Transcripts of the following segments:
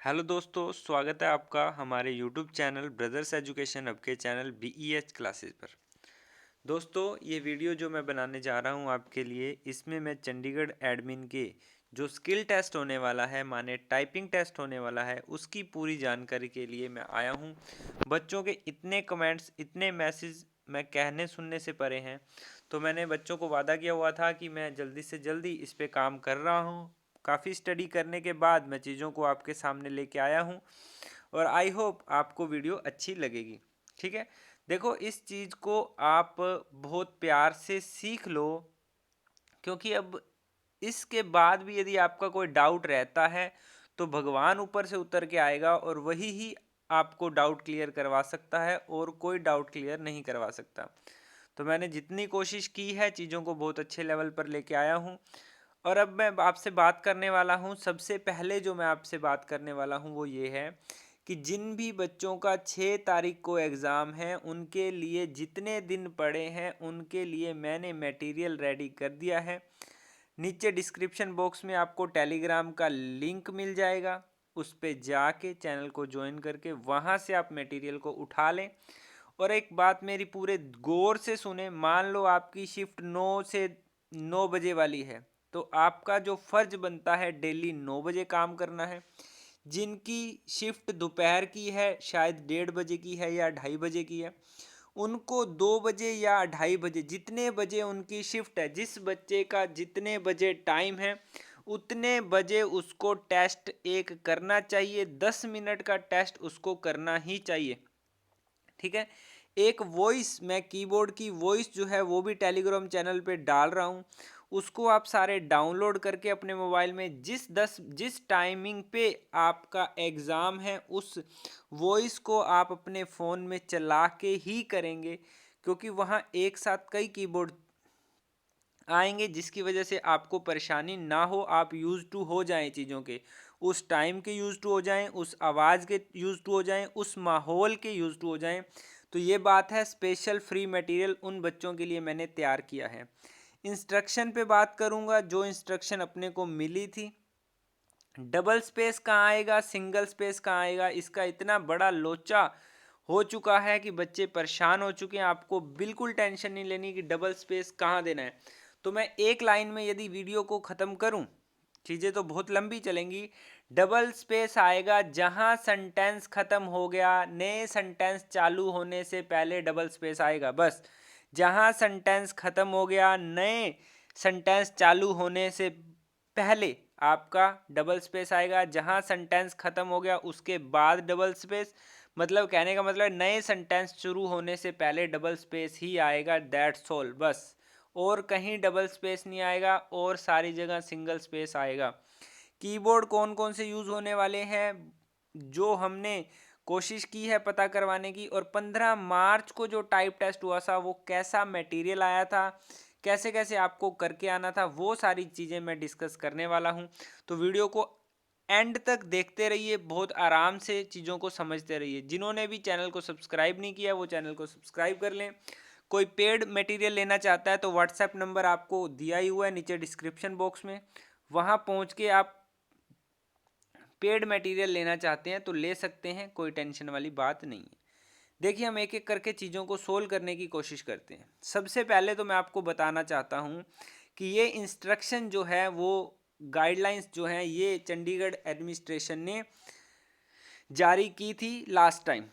Hello दोस्तों, स्वागत है आपका हमारे YouTube channel brothers education hub के चैनल BEH क्लासेस पर। दोस्तों, ये वीडियो जो मैं बनाने जा रहा हूँ आपके लिए, इसमें मैं चंडीगढ़ एडमिन के जो स्किल टेस्ट होने वाला है, माने टाइपिंग टेस्ट होने वाला है, उसकी पूरी जानकारी के लिए मैं आया हूँ। बच्चों के इतने कमेंट्स, इतने मैसेज मैं कहने सुनने से परे हैं, तो मैंने बच्चों को वादा किया हुआ था कि मैं जल्दी से जल्दी इस पे काम कर रहा हूँ। काफ़ी स्टडी करने के बाद मैं चीज़ों को आपके सामने लेके आया हूँ और आई होप आपको वीडियो अच्छी लगेगी। ठीक है, देखो इस चीज़ को आप बहुत प्यार से सीख लो, क्योंकि अब इसके बाद भी यदि आपका कोई डाउट रहता है तो भगवान ऊपर से उतर के आएगा और वही ही आपको डाउट क्लियर करवा सकता है, और कोई डाउट क्लियर नहीं करवा सकता। तो मैंने जितनी कोशिश की है, चीज़ों को बहुत अच्छे लेवल पर लेके आया हूँ। और अब मैं आपसे बात करने वाला हूँ, सबसे पहले जो मैं आपसे बात करने वाला हूँ वो ये है कि जिन भी बच्चों का 6 तारीख को एग्ज़ाम है, उनके लिए जितने दिन पड़े हैं उनके लिए मैंने मटेरियल रेडी कर दिया है। नीचे डिस्क्रिप्शन बॉक्स में आपको टेलीग्राम का लिंक मिल जाएगा, उस पे जाके चैनल को ज्वाइन करके वहाँ से आप मटेरियल को उठा लें। और एक बात मेरी पूरे गौर से सुने, मान लो आपकी शिफ्ट 9 से 9 बजे वाली है, तो आपका जो फर्ज बनता है डेली 9 बजे काम करना है। जिनकी शिफ्ट दोपहर की है, शायद 1:30 बजे की है या 2:30 बजे की है, उनको 2 बजे या 2:30 बजे, जितने बजे उनकी शिफ्ट है, जिस बच्चे का जितने बजे टाइम है, उतने बजे उसको टेस्ट एक करना चाहिए। 10 मिनट का टेस्ट उसको करना ही चाहिए। ठीक है, एक वॉइस, मैं कीबोर्ड की वॉइस जो है वो भी टेलीग्राम चैनल पे डाल रहा हूँ, उसको आप सारे डाउनलोड करके अपने मोबाइल में जिस टाइमिंग पे आपका एग्ज़ाम है, उस वॉइस को आप अपने फ़ोन में चला के ही करेंगे, क्योंकि वहाँ एक साथ कई कीबोर्ड आएंगे, जिसकी वजह से आपको परेशानी ना हो, आप यूज़ टू हो जाएं चीज़ों के, उस टाइम के यूज़ टू हो जाएं, उस आवाज़ के यूज़ टू हो जाएं, उस माहौल के यूज़ टू हो जाएं। तो ये बात है, स्पेशल फ्री मटेरियल उन बच्चों के लिए मैंने तैयार किया है। इंस्ट्रक्शन पे बात करूँगा, जो इंस्ट्रक्शन अपने को मिली थी, डबल स्पेस कहाँ आएगा, सिंगल स्पेस कहाँ आएगा, इसका इतना बड़ा लोचा हो चुका है कि बच्चे परेशान हो चुके हैं। आपको बिल्कुल टेंशन नहीं लेनी कि डबल स्पेस कहाँ देना है। तो मैं एक लाइन में यदि वीडियो को ख़त्म करूं, चीज़ें तो बहुत लंबी चलेंगी। डबल स्पेस आएगा जहां सेंटेंस ख़त्म हो गया, नए सेंटेंस चालू होने से पहले डबल स्पेस आएगा। बस जहां सेंटेंस ख़त्म हो गया, नए सेंटेंस चालू होने से पहले आपका डबल स्पेस आएगा। जहां सेंटेंस खत्म हो गया उसके बाद डबल स्पेस, मतलब कहने का मतलब नए सेंटेंस शुरू होने से पहले डबल स्पेस ही आएगा, दैट्स ऑल, बस। और कहीं डबल स्पेस नहीं आएगा, और सारी जगह सिंगल स्पेस आएगा। कीबोर्ड कौन कौन से यूज़ होने वाले हैं, जो हमने कोशिश की है पता करवाने की, और 15 मार्च को जो टाइप टेस्ट हुआ था वो कैसा मटेरियल आया था, कैसे कैसे आपको करके आना था, वो सारी चीज़ें मैं डिस्कस करने वाला हूँ। तो वीडियो को एंड तक देखते रहिए, बहुत आराम से चीज़ों को समझते रहिए। जिन्होंने भी चैनल को सब्सक्राइब नहीं किया वो चैनल को सब्सक्राइब कर लें। कोई पेड मटेरियल लेना चाहता है तो व्हाट्सएप नंबर आपको दिया ही हुआ है नीचे डिस्क्रिप्शन बॉक्स में, वहाँ पहुँच के आप पेड मटेरियल लेना चाहते हैं तो ले सकते हैं, कोई टेंशन वाली बात नहीं है। देखिए, हम एक एक करके चीज़ों को सोल्व करने की कोशिश करते हैं। सबसे पहले तो मैं आपको बताना चाहता हूँ कि ये इंस्ट्रक्शन जो है, वो गाइडलाइंस जो हैं, ये चंडीगढ़ एडमिनिस्ट्रेशन ने जारी की थी लास्ट टाइम।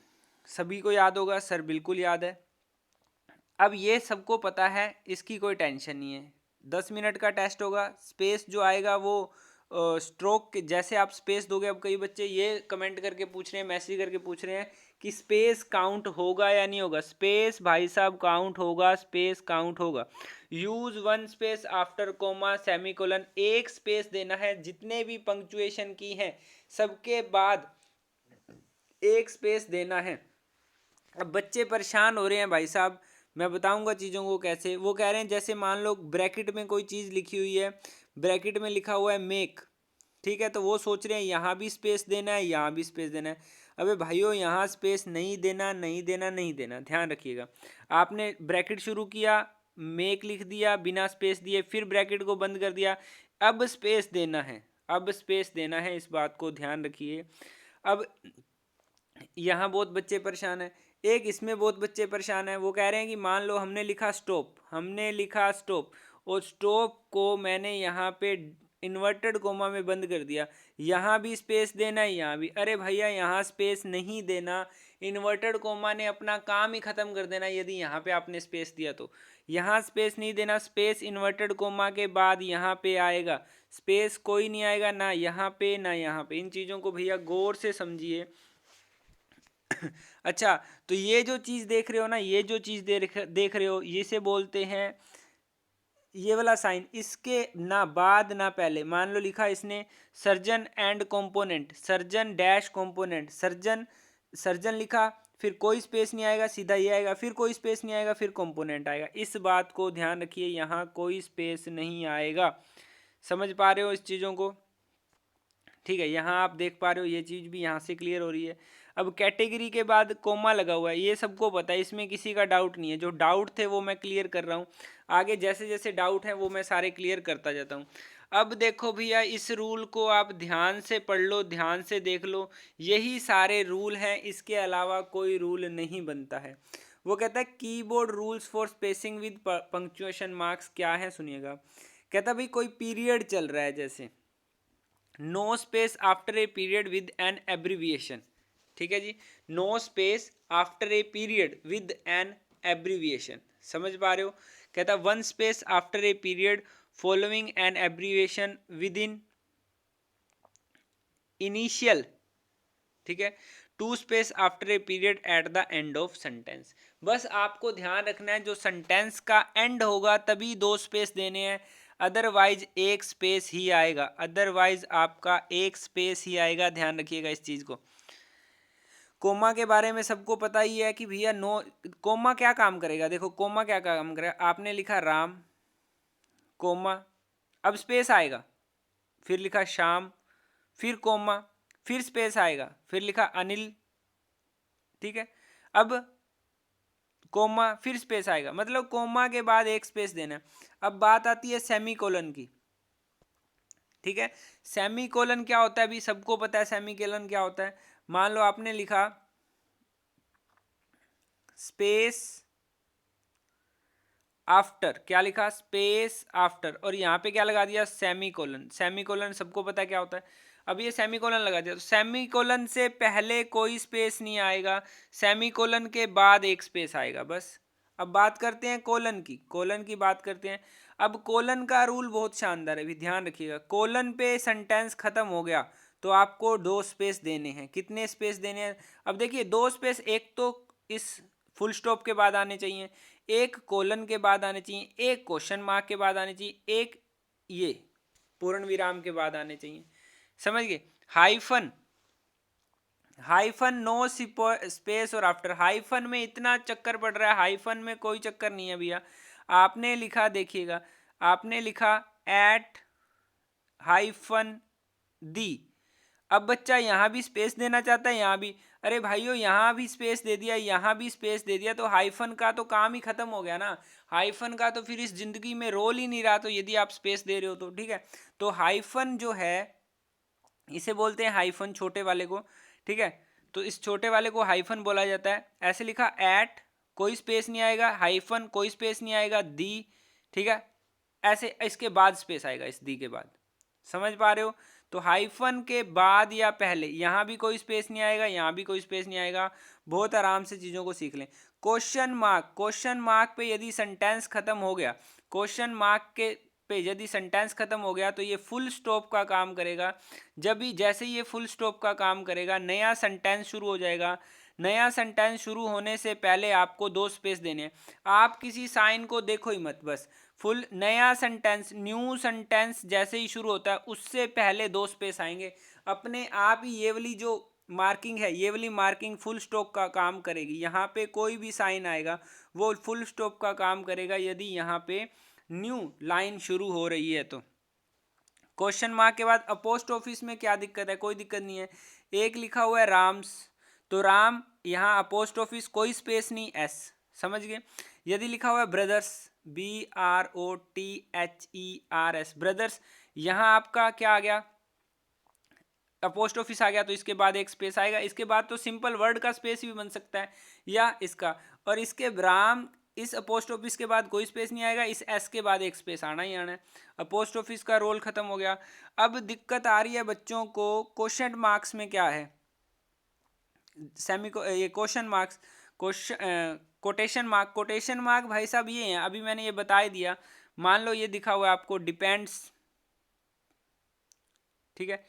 सभी को याद होगा सर, बिल्कुल याद है। अब ये सबको पता है, इसकी कोई टेंशन नहीं है। 10 मिनट का टेस्ट होगा। स्पेस जो आएगा वो स्ट्रोक के जैसे आप स्पेस दोगे। अब कई बच्चे ये कमेंट करके पूछ रहे हैं, मैसेज करके पूछ रहे हैं कि स्पेस काउंट होगा या नहीं होगा। स्पेस भाई साहब काउंट होगा, स्पेस काउंट होगा। Use one space after comma semicolon, एक स्पेस देना है। जितने भी पंक्चुएशन की हैं सबके बाद एक स्पेस देना है। अब बच्चे परेशान हो रहे हैं भाई साहब, मैं बताऊंगा चीज़ों को कैसे। वो कह रहे हैं जैसे मान लो ब्रैकेट में कोई चीज़ लिखी हुई है, ब्रैकेट में लिखा हुआ है मेक, ठीक है, तो वो सोच रहे हैं यहाँ भी स्पेस देना है, यहाँ भी स्पेस देना है। अबे भाइयों, यहाँ स्पेस नहीं देना, नहीं देना, नहीं देना, ध्यान रखिएगा। आपने ब्रैकेट शुरू किया, मेक लिख दिया बिना स्पेस दिए, फिर ब्रैकेट को बंद कर दिया, अब स्पेस देना है। अब स्पेस देना है, इस बात को ध्यान रखिए। अब यहाँ बहुत बच्चे परेशान हैं, एक इसमें बहुत बच्चे परेशान हैं। वो कह रहे हैं कि मान लो हमने लिखा स्टॉप, और स्टॉप को मैंने यहाँ पे इन्वर्टेड कोमा में बंद कर दिया, यहाँ भी स्पेस देना है, यहाँ भी। अरे भैया यहाँ स्पेस नहीं देना, इन्वर्टेड कोमा ने अपना काम ही खत्म कर देना यदि यहाँ पे आपने स्पेस दिया तो। यहाँ स्पेस नहीं देना, स्पेस इन्वर्टेड कोमा के बाद यहाँ पे आएगा, स्पेस कोई नहीं आएगा ना यहाँ पे ना यहाँ पे। इन चीज़ों को भैया गौर से समझिए। अच्छा, तो ये जो चीज़ देख रहे हो ना, ये जो चीज़ देख रहे हो, ये से बोलते हैं, ये वाला साइन, इसके ना बाद ना पहले। मान लो लिखा इसने surgeon and component, surgeon dash component, surgeon surgeon लिखा, फिर कोई स्पेस नहीं आएगा, सीधा ये आएगा, फिर कोई स्पेस नहीं आएगा, फिर कंपोनेंट आएगा। इस बात को ध्यान रखिए, यहाँ कोई स्पेस नहीं आएगा। समझ पा रहे हो इस चीज़ों को? ठीक है, यहाँ आप देख पा रहे हो, ये चीज़ भी यहाँ से क्लियर हो रही है। अब कैटेगरी के बाद कोमा लगा हुआ है, ये सबको पता है, इसमें किसी का डाउट नहीं है। जो डाउट थे वो मैं क्लियर कर रहा हूँ, आगे जैसे जैसे डाउट हैं वो मैं सारे क्लियर करता जाता हूँ। अब देखो भैया, इस रूल को आप ध्यान से पढ़ लो, ध्यान से देख लो, यही सारे रूल हैं, इसके अलावा कोई रूल नहीं बनता है। वो कहता है keyboard rules for spacing with punctuation marks क्या है, सुनिएगा। कहता भाई कोई पीरियड चल रहा है, जैसे no space after a period with an abbreviation, ठीक है जी, no space after a period with an abbreviation, समझ पा रहे हो। कहता one space after a period following an abbreviation with in initial, ठीक है, two space after a period at the end of sentence. बस आपको ध्यान रखना है, जो सेंटेंस का एंड होगा तभी दो स्पेस देने हैं, अदरवाइज एक स्पेस ही आएगा, अदरवाइज आपका एक स्पेस ही आएगा। ध्यान रखिएगा इस चीज को। कोमा के बारे में सबको पता ही है कि भैया नो, कोमा क्या काम करेगा। देखो कोमा क्या काम करेगा, आपने लिखा राम कोमा, अब स्पेस आएगा, फिर लिखा शाम, फिर कोमा, फिर स्पेस आएगा, फिर लिखा अनिल, ठीक है, अब कोमा, फिर स्पेस आएगा, मतलब कोमा के बाद एक स्पेस देना है। अब बात आती है सेमीकोलन की, ठीक है। सेमीकोलन क्या होता है, अभी सबको पता है सेमीकोलन क्या होता है। मान लो आपने लिखा स्पेस आफ्टर, क्या लिखा, स्पेस आफ्टर, और यहाँ पे क्या लगा दिया, सेमीकोलन। सेमीकोलन सबको पता है क्या होता है। अब ये सेमीकोलन लगा दिया, तो सेमीकोलन से पहले कोई स्पेस नहीं आएगा, सेमीकोलन के बाद एक स्पेस आएगा, बस। अब बात करते हैं कोलन की, कोलन की बात करते हैं। अब कोलन का रूल बहुत शानदार है, भी ध्यान रखिएगा। कोलन पे सेंटेंस खत्म हो गया तो आपको दो स्पेस देने हैं। कितने स्पेस देने हैं, अब देखिए दो स्पेस, एक तो इस फुल स्टॉप के बाद आने चाहिए, एक कोलन के बाद आने चाहिए, एक क्वेश्चन मार्क के बाद आने चाहिए, एक ये पूर्ण विराम के बाद आने चाहिए, समझ गए। हाइफन, हाइफन नो स्पेस और आफ्टर, हाइफन में इतना चक्कर पड़ रहा है, हाइफन में कोई चक्कर नहीं है भैया। आपने लिखा, देखिएगा, आपने लिखा एट हाइफन दी, अब बच्चा यहाँ भी स्पेस देना चाहता है, यहाँ भी, अरे भाइयों यहाँ भी स्पेस दे दिया, यहाँ भी स्पेस दे दिया, तो हाइफन का तो काम ही खत्म हो गया ना। हाइफन का तो फिर इस जिंदगी में रोल ही नहीं रहा, तो यदि आप स्पेस दे रहे हो तो, ठीक है। तो हाइफन जो है इसे बोलते हैं हाइफन, छोटे वाले को, ठीक है। तो इस छोटे वाले को हाइफन बोला जाता है। ऐसे लिखा एट, कोई स्पेस नहीं आएगा, हाइफन कोई स्पेस नहीं आएगा, दी, ठीक है, ऐसे इसके बाद स्पेस आएगा, इस दी के बाद, समझ पा रहे हो। तो हाइफन के बाद या पहले, यहाँ भी कोई स्पेस नहीं आएगा, यहाँ भी कोई स्पेस नहीं आएगा। बहुत आराम से चीज़ों को सीख लें। क्वेश्चन मार्क, क्वेश्चन मार्क पे यदि सेंटेंस खत्म हो गया, क्वेश्चन मार्क के पे यदि सेंटेंस खत्म हो गया तो ये फुल स्टॉप का काम करेगा। जब भी जैसे ये फुल स्टॉप का काम करेगा, नया सेंटेंस शुरू हो जाएगा। नया सेंटेंस शुरू होने से पहले आपको दो स्पेस देने हैं। आप किसी साइन को देखो ही मत, बस फुल नया सेंटेंस, न्यू सेंटेंस जैसे ही शुरू होता है उससे पहले दो स्पेस आएंगे। अपने आप ही ये वाली जो मार्किंग है, ये वाली मार्किंग फुल स्टॉप का काम करेगी। यहाँ पे कोई भी साइन आएगा वो फुल स्टॉप का काम करेगा यदि यहाँ पे न्यू लाइन शुरू हो रही है तो। क्वेश्चन मार्क के बाद अपोस्ट ऑफिस में क्या दिक्कत है, कोई दिक्कत नहीं है। एक लिखा हुआ है राम्स, तो राम, यहाँ अपोस्ट ऑफिस कोई स्पेस नहीं, एस, समझ गए। यदि लिखा हुआ है ब्रदर्स, BROTHERS, ब्रदर्स, यहाँ आपका क्या आ गया, पोस्ट ऑफिस आ गया तो इसके बाद एक स्पेस आएगा, इसके बाद तो सिंपल वर्ड का स्पेस भी बन सकता है या इसका, और इसके राम इस पोस्ट ऑफिस के बाद कोई स्पेस नहीं आएगा, इस एस के बाद एक स्पेस आना ही आना है। अब पोस्ट ऑफिस का रोल खत्म हो गया। अब दिक्कत आ रही है बच्चों को क्वेश्चन मार्क्स में क्या है, सेमी को ये question marks, quotation mark. Quotation mark भाई साहब ये हैं, अभी मैंने ये बता ही दिया। मान लो ये दिखा हुआ है आपको डिपेंड्स, ठीक है,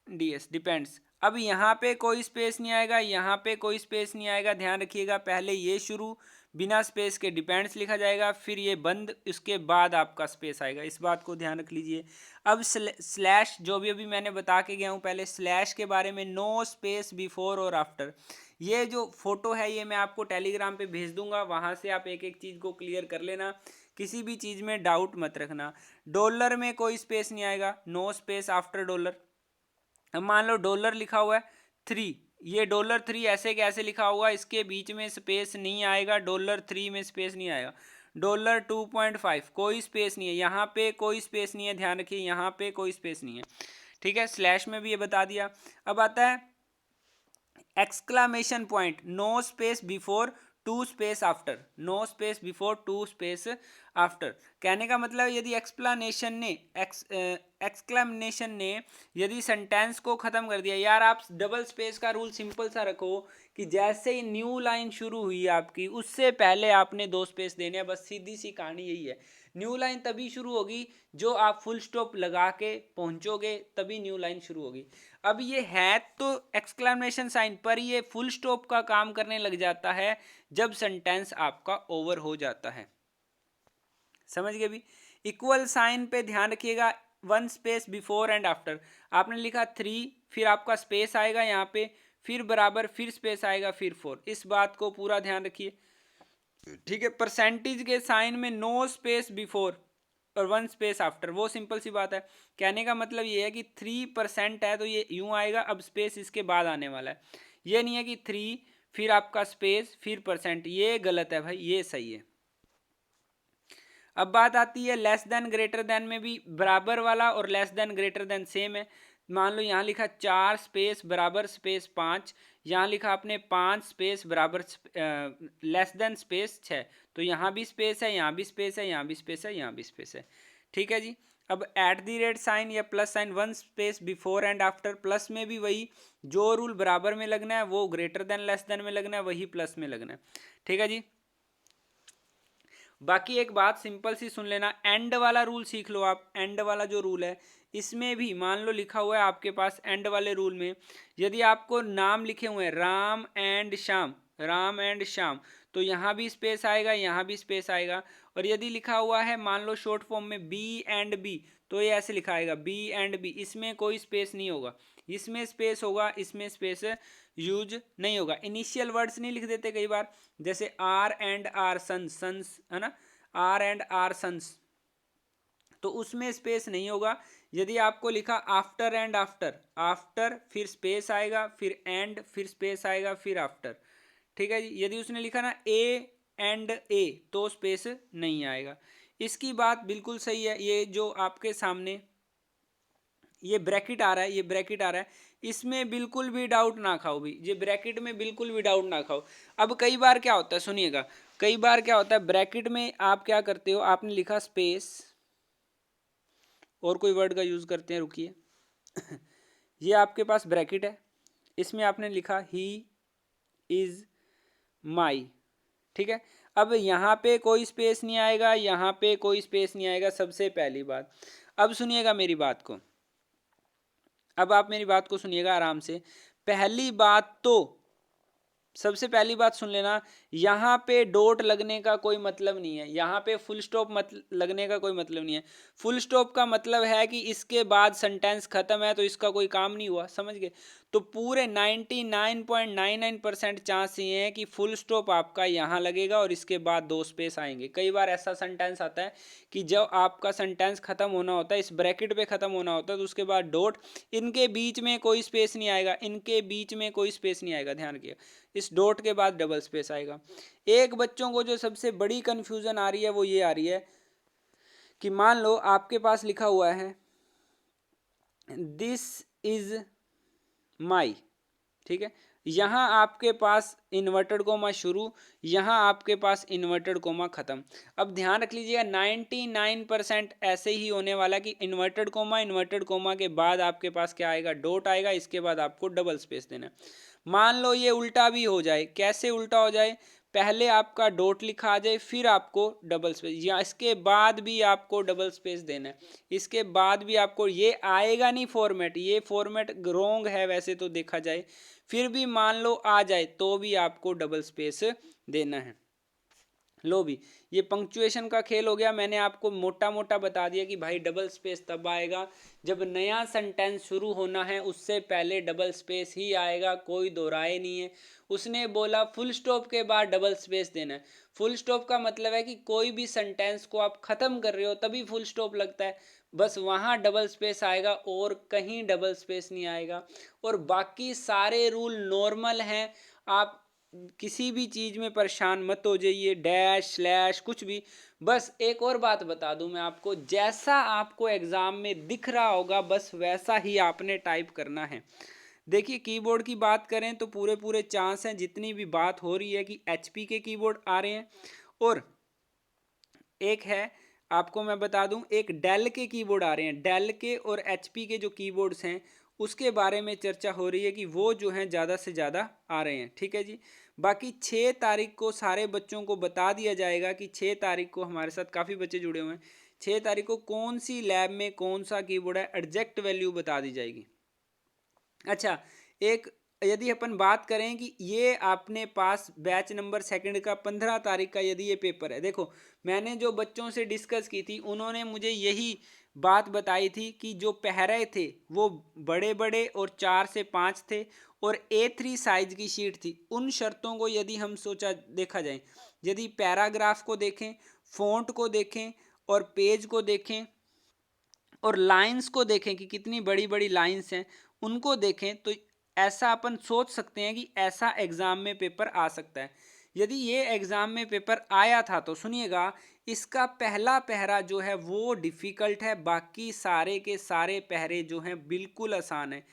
डीएस डिपेंड्स। अब यहाँ पे कोई स्पेस नहीं आएगा, यहाँ पे कोई स्पेस नहीं आएगा, ध्यान रखिएगा। पहले ये शुरू बिना स्पेस के डिपेंड्स लिखा जाएगा, फिर ये बंद, उसके बाद आपका स्पेस आएगा, इस बात को ध्यान रख लीजिए। अब स्लैश जो भी अभी मैंने बता के गया हूँ पहले, स्लैश के बारे में, नो स्पेस बिफोर और आफ्टर। ये जो फोटो है ये मैं आपको टेलीग्राम पे भेज दूंगा, वहाँ से आप एक एक चीज़ को क्लियर कर लेना, किसी भी चीज़ में डाउट मत रखना। डॉलर में कोई स्पेस नहीं आएगा, नो स्पेस आफ्टर डॉलर। अब मान लो डॉलर लिखा हुआ है 3, ये $3 ऐसे कैसे लिखा हुआ, इसके बीच में स्पेस नहीं आएगा, $3 में स्पेस नहीं आएगा। $2.5 कोई स्पेस नहीं है, यहाँ पे कोई स्पेस नहीं है, ध्यान रखिए, यहाँ पे कोई स्पेस नहीं है, ठीक है। स्लैश में भी ये बता दिया। अब आता है exclamation point, no space before, two space after, no space before, two space after. कहने का मतलब यदि एक्सक्लेमेशन ने यदि सेंटेंस को ख़त्म कर दिया, यार आप डबल स्पेस का रूल सिंपल सा रखो कि जैसे ही न्यू लाइन शुरू हुई आपकी उससे पहले आपने 2 स्पेस देने हैं, बस सीधी सी कहानी यही है। न्यू लाइन तभी शुरू होगी जो आप फुल स्टॉप लगा के पहुंचोगे, तभी न्यू लाइन शुरू होगी। अब ये है तो एक्सक्लेमेशन साइन, पर ये फुल स्टॉप का काम करने लग जाता है जब सेंटेंस आपका ओवर हो जाता है, समझ गए भी। इक्वल साइन पे ध्यान रखिएगा, 1 स्पेस बिफोर एंड आफ्टर। आपने लिखा 3, फिर आपका स्पेस आएगा यहाँ पे, फिर बराबर, फिर स्पेस आएगा, फिर 4, इस बात को पूरा ध्यान रखिए, ठीक है। परसेंटेज के साइन में नो स्पेस बिफोर और 1 स्पेस आफ्टर, वो सिंपल सी बात है। कहने का मतलब ये है कि 3% है तो ये यूं आएगा, अब स्पेस इसके बाद आने वाला है, ये नहीं है कि 3 फिर आपका स्पेस फिर परसेंट, ये गलत है भाई, ये सही है। अब बात आती है लेस देन ग्रेटर देन में भी बराबर वाला और less than greater than same है। मान लो यहाँ लिखा 4 स्पेस बराबर स्पेस 5, यहाँ लिखा आपने 5 स्पेस बराबर लेस देन स्पेस 6, तो यहाँ भी स्पेस है, यहाँ भी स्पेस है, यहाँ भी स्पेस है, यहाँ भी स्पेस है, ठीक है जी। अब @ साइन या plus sign, 1 space before and after. Plus में भी वही, जो रूल बराबर में लगना है वो ग्रेटर देन लेस देन में लगना है, वही प्लस में लगना है, ठीक है जी। बाकी एक बात सिंपल सी सुन लेना, एंड वाला रूल सीख लो आप। एंड वाला जो रूल है इसमें भी मान लो लिखा हुआ है आपके पास, एंड वाले रूल में यदि आपको नाम लिखे हुए हैं राम एंड श्याम, राम एंड श्याम, तो यहाँ भी स्पेस आएगा, यहाँ भी स्पेस आएगा। और यदि लिखा हुआ है मान लो शॉर्ट फॉर्म में बी एंड बी, तो ये ऐसे लिखा आएगा बी एंड बी, इसमें कोई स्पेस नहीं होगा, इसमें स्पेस होगा, इसमें स्पेस यूज नहीं होगा। इनिशियल वर्ड्स नहीं लिख देते कई बार, जैसे R and R sons, sons है ना, आर एंड आर सन्स, तो उसमें स्पेस नहीं होगा। यदि आपको लिखा आफ्टर एंड आफ्टर, आफ्टर फिर स्पेस आएगा, फिर एंड, फिर स्पेस आएगा, फिर आफ्टर, ठीक है जी। यदि उसने लिखा ना ए एंड ए, तो स्पेस नहीं आएगा। इसकी बात बिल्कुल सही है। ये जो आपके सामने ये ब्रैकेट आ रहा है, ये ब्रैकेट आ रहा है, इसमें बिल्कुल भी डाउट ना खाओ भी, ये ब्रैकेट में बिल्कुल भी डाउट ना खाओ। अब कई बार क्या होता है, सुनिएगा, कई बार क्या होता है ब्रैकेट में आप क्या करते हो, आपने लिखा स्पेस और कोई वर्ड का यूज करते हैं, रुकिए ये आपके पास ब्रैकेट है, इसमें आपने लिखा ही इज माई, ठीक है। अब यहाँ पे कोई स्पेस नहीं आएगा, यहाँ पे कोई स्पेस नहीं आएगा, सबसे पहली बात। अब सुनिएगा मेरी बात को, अब आप मेरी बात को सुनिएगा आराम से। पहली बात तो सबसे पहली बात सुन लेना, यहाँ पे डॉट लगने का कोई मतलब नहीं है, यहाँ पे फुल स्टॉप लगने का कोई मतलब नहीं है। फुल स्टॉप का मतलब है कि इसके बाद सेंटेंस खत्म है तो इसका कोई काम नहीं हुआ, समझ गए। तो पूरे 99.99% चांस ये है कि फुल स्टॉप आपका यहाँ लगेगा और इसके बाद 2 स्पेस आएंगे। कई बार ऐसा सेंटेंस आता है कि जब आपका सेंटेंस खत्म होना होता है, इस ब्रैकेट पे खत्म होना होता है, तो उसके बाद डॉट, इनके बीच में कोई स्पेस नहीं आएगा, इनके बीच में कोई स्पेस नहीं आएगा, ध्यान रखिए। इस डॉट के बाद डबल स्पेस आएगा। एक बच्चों को जो सबसे बड़ी कंफ्यूजन आ रही है वो ये आ रही है कि मान लो आपके पास लिखा हुआ है दिस इज माई, ठीक है। यहाँ आपके पास इन्वर्टेड कोमा शुरू, यहाँ आपके पास इन्वर्टेड कोमा खत्म। अब ध्यान रख लीजिएगा 99% ऐसे ही होने वाला कि इन्वर्टेड कोमा के बाद आपके पास क्या आएगा, डॉट आएगा, इसके बाद आपको डबल स्पेस देना है। मान लो ये उल्टा भी हो जाए, कैसे उल्टा हो जाए, पहले आपका डॉट लिखा आ जाए, फिर आपको डबल स्पेस, या इसके बाद भी आपको डबल स्पेस देना है, इसके बाद भी आपको, ये आएगा नहीं फॉर्मेट, ये फॉर्मेट रॉन्ग है वैसे तो देखा जाए, फिर भी मान लो आ जाए तो भी आपको डबल स्पेस देना है। लो भी, ये पंक्चुएशन का खेल हो गया। मैंने आपको मोटा मोटा बता दिया कि भाई डबल स्पेस तब आएगा जब नया सेंटेंस शुरू होना है, उससे पहले डबल स्पेस ही आएगा, कोई दो राय नहीं है। उसने बोला फुल स्टॉप के बाद डबल स्पेस देना है। फुल स्टॉप का मतलब है कि कोई भी सेंटेंस को आप खत्म कर रहे हो तभी फुल स्टॉप लगता है, बस वहाँ डबल स्पेस आएगा और कहीं डबल स्पेस नहीं आएगा। और बाकी सारे रूल नॉर्मल हैं, आप किसी भी चीज में परेशान मत हो जाइए, डैश स्लैश कुछ भी। बस एक और बात बता दूं मैं आपको, जैसा आपको एग्जाम में दिख रहा होगा बस वैसा ही आपने टाइप करना है। देखिए कीबोर्ड की बात करें तो पूरे पूरे चांस हैं, जितनी भी बात हो रही है कि एचपी के कीबोर्ड आ रहे हैं, और एक है, आपको मैं बता दूं, एक डेल के कीबोर्ड आ रहे हैं। डेल के और एचपी के जो कीबोर्ड्स हैं उसके बारे में चर्चा हो रही है कि वो जो हैं ज़्यादा से ज़्यादा आ रहे हैं, ठीक है जी। बाकी 6 तारीख को सारे बच्चों को बता दिया जाएगा कि 6 तारीख को, हमारे साथ काफ़ी बच्चे जुड़े हुए हैं, 6 तारीख को कौन सी लैब में कौन सा कीबोर्ड है, एग्जैक्ट वैल्यू बता दी जाएगी। अच्छा, एक यदि अपन बात करें कि ये आपने पास बैच नंबर सेकंड का 15 तारीख का यदि ये पेपर है, देखो मैंने जो बच्चों से डिस्कस की थी उन्होंने मुझे यही बात बताई थी कि जो पहरे थे वो बड़े बड़े और 4 से 5 थे और A3 साइज की शीट थी। उन शर्तों को यदि हम सोचा देखा जाए, यदि पैराग्राफ को देखें, फॉन्ट को देखें और पेज को देखें और लाइंस को देखें कि कितनी बड़ी बड़ी लाइंस हैं, उनको देखें, तो ऐसा अपन सोच सकते हैं कि ऐसा एग्जाम में पेपर आ सकता है। यदि ये एग्जाम में पेपर आया था तो सुनिएगा, इसका पहला पहरा जो है वो डिफिकल्ट है, बाकी सारे के सारे पहरे जो हैं बिल्कुल आसान है।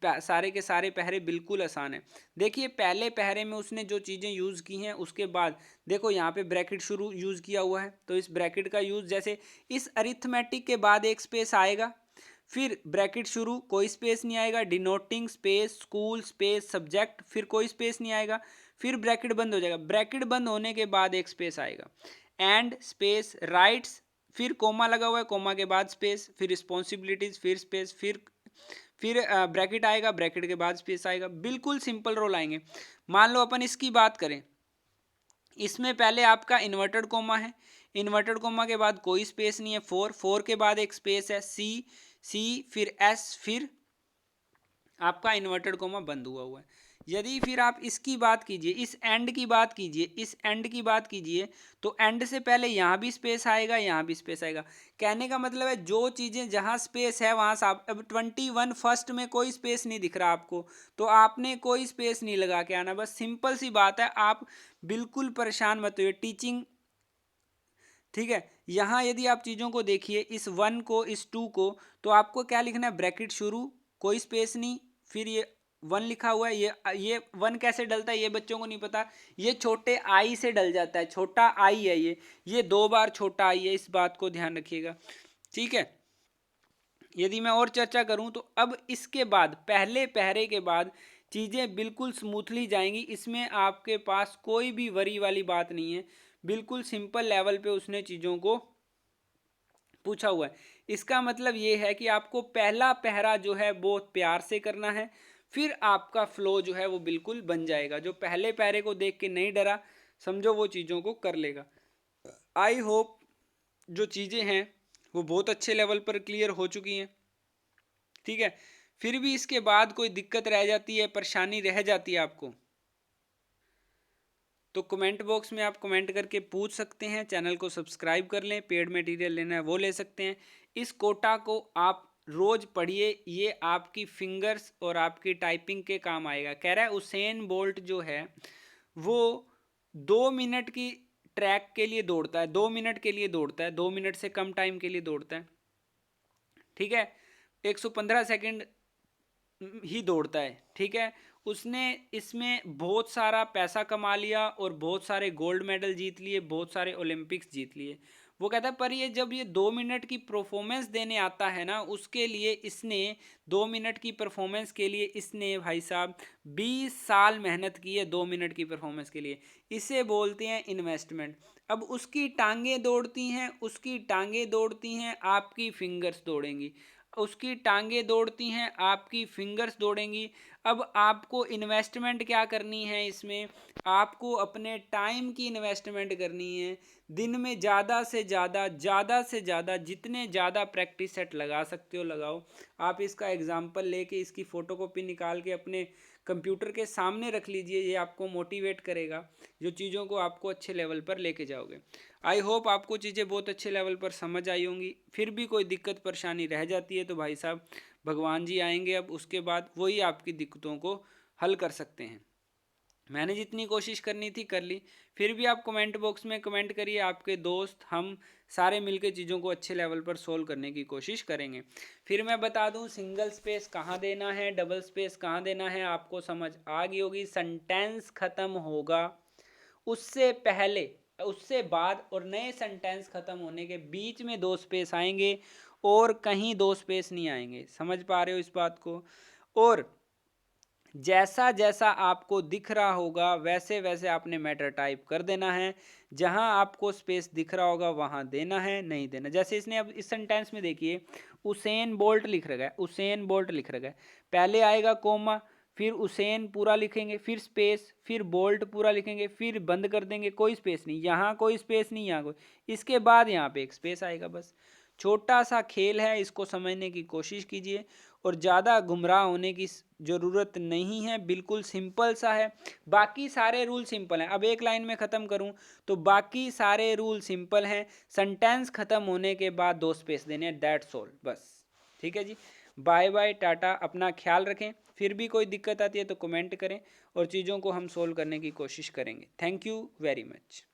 सारे के सारे पहरे बिल्कुल आसान है। देखिए पहले पहरे में उसने जो चीज़ें यूज़ की हैं, उसके बाद देखो यहाँ पे ब्रैकेट शुरू यूज़ किया हुआ है, तो इस ब्रैकेट का यूज़, जैसे इस अरिथमेटिक के बाद एक स्पेस आएगा, फिर ब्रैकेट शुरू, कोई स्पेस नहीं आएगा, denoting space, school space, subject, फिर कोई स्पेस नहीं आएगा, फिर ब्रैकेट बंद हो जाएगा, ब्रैकेट बंद होने के बाद एक स्पेस आएगा, एंड स्पेस राइट्स, फिर कोमा लगा हुआ है, कोमा के बाद स्पेस, फिर रिस्पॉन्सिबिलिटीज, फिर स्पेस, फिर ब्रैकेट आएगा, ब्रैकेट के बाद स्पेस आएगा। बिल्कुल सिंपल रोल आएंगे। मान लो अपन इसकी बात करें, इसमें पहले आपका इन्वर्टेड कोमा है, इन्वर्टेड कोमा के बाद कोई स्पेस नहीं है, फोर के बाद एक स्पेस है, सी फिर एस, फिर आपका इन्वर्टेड कोमा बंद हुआ है। यदि फिर आप इसकी बात कीजिए, इस एंड की बात कीजिए, इस एंड की बात कीजिए, तो एंड से पहले यहाँ भी स्पेस आएगा, यहाँ भी स्पेस आएगा। कहने का मतलब है जो चीज़ें जहाँ स्पेस है वहाँ से आप, अब 21 फर्स्ट में कोई स्पेस नहीं दिख रहा आपको, तो आपने कोई स्पेस नहीं लगा के आना, बस सिंपल सी बात है। आप बिल्कुल परेशान मत होइए, टीचिंग, ठीक है। यहाँ यदि आप चीज़ों को देखिए, इस 1 को, इस 2 को, तो आपको क्या लिखना है, ब्रैकेट शुरू, कोई स्पेस नहीं, फिर ये 1 लिखा हुआ है, ये 1 कैसे डलता है ये बच्चों को नहीं पता, ये छोटे आई से डल जाता है, छोटा आई है ये 2 बार छोटा आई है, इस बात को ध्यान रखिएगा, ठीक है। यदि मैं और चर्चा करूं तो अब इसके बाद, पहले पहरे के बाद चीज़ें बिल्कुल स्मूथली जाएंगी, इसमें आपके पास कोई भी वरी वाली बात नहीं है, बिल्कुल सिंपल लेवल पे उसने चीज़ों को पूछा हुआ है। इसका मतलब ये है कि आपको पहला पहरा जो है बहुत प्यार से करना है, फिर आपका फ्लो जो है वो बिल्कुल बन जाएगा। जो पहले पहरे को देख के नहीं डरा, समझो वो चीज़ों को कर लेगा। आई होप जो चीज़ें हैं वो बहुत अच्छे लेवल पर क्लियर हो चुकी हैं, ठीक है। फिर भी इसके बाद कोई दिक्कत रह जाती है, परेशानी रह जाती है आपको, तो कमेंट बॉक्स में आप कमेंट करके पूछ सकते हैं। चैनल को सब्सक्राइब कर लें, पेड मटेरियल लेना है वो ले सकते हैं। इस कोटा को आप रोज़ पढ़िए, ये आपकी फिंगर्स और आपकी टाइपिंग के काम आएगा। कह रहा है उसेन बोल्ट जो है वो 2 मिनट की ट्रैक के लिए दौड़ता है, 2 मिनट के लिए दौड़ता है, 2 मिनट से कम टाइम के लिए दौड़ता है, ठीक है। 115 सेकंड ही दौड़ता है, ठीक है। उसने इसमें बहुत सारा पैसा कमा लिया और बहुत सारे गोल्ड मेडल जीत लिए, बहुत सारे ओलंपिक्स जीत लिए। वो कहता है पर ये जब ये 2 मिनट की परफॉर्मेंस देने आता है ना, उसके लिए इसने 2 मिनट की परफॉर्मेंस के लिए इसने भाई साहब 20 साल मेहनत की है 2 मिनट की परफॉर्मेंस के लिए। इसे बोलते हैं इन्वेस्टमेंट। अब उसकी टांगें दौड़ती हैं, उसकी टांगें दौड़ती हैं, आपकी फिंगर्स दौड़ेंगी। उसकी टांगें दौड़ती हैं, आपकी फिंगर्स दौड़ेंगी। अब आपको इन्वेस्टमेंट क्या करनी है इसमें, आपको अपने टाइम की इन्वेस्टमेंट करनी है। दिन में ज़्यादा से ज़्यादा जितने ज़्यादा प्रैक्टिस सेट लगा सकते हो लगाओ। आप इसका एग्जांपल लेके इसकी फ़ोटोकॉपी निकाल के अपने कंप्यूटर के सामने रख लीजिए, ये आपको मोटिवेट करेगा, जो चीज़ों को आपको अच्छे लेवल पर लेके जाओगे। आई होप आपको चीज़ें बहुत अच्छे लेवल पर समझ आई होंगी। फिर भी कोई दिक्कत परेशानी रह जाती है तो भाई साहब भगवान जी आएंगे, अब उसके बाद वही आपकी दिक्कतों को हल कर सकते हैं। मैंने जितनी कोशिश करनी थी कर ली। फिर भी आप कमेंट बॉक्स में कमेंट करिए, आपके दोस्त हम सारे मिलकर चीज़ों को अच्छे लेवल पर सोल्व करने की कोशिश करेंगे। फिर मैं बता दूं सिंगल स्पेस कहाँ देना है, डबल स्पेस कहाँ देना है, आपको समझ आ गई होगी। सेंटेंस खत्म होगा उससे पहले, उससे बाद और नए सेंटेंस खत्म होने के बीच में 2 स्पेस आएंगे और कहीं 2 स्पेस नहीं आएंगे। समझ पा रहे हो इस बात को। और जैसा जैसा आपको दिख रहा होगा वैसे वैसे आपने मैटर टाइप कर देना है। जहां आपको स्पेस दिख रहा होगा वहां देना है, नहीं देना। जैसे इसने अब इस सेंटेंस में देखिए उसेन बोल्ट लिख रखा है, उसेन बोल्ट लिख रखा है। पहले आएगा कोमा, फिर उसेन पूरा लिखेंगे, फिर स्पेस, फिर बोल्ट पूरा लिखेंगे, फिर बंद कर देंगे, कोई स्पेस नहीं, यहाँ कोई स्पेस नहीं, यहाँ कोई। इसके बाद यहाँ पे एक स्पेस आएगा बस। छोटा सा खेल है, इसको समझने की कोशिश कीजिए और ज़्यादा गुमराह होने की ज़रूरत नहीं है, बिल्कुल सिंपल सा है। बाकी सारे रूल सिंपल हैं। अब एक लाइन में ख़त्म करूं तो बाकी सारे रूल सिंपल हैं। सेंटेंस ख़त्म होने के बाद 2 स्पेस देने हैं, दैट्स ऑल, बस। ठीक है जी, बाय बाय, टाटा, अपना ख्याल रखें। फिर भी कोई दिक्कत आती है तो कमेंट करें और चीज़ों को हम सोल्व करने की कोशिश करेंगे। Thank you very much.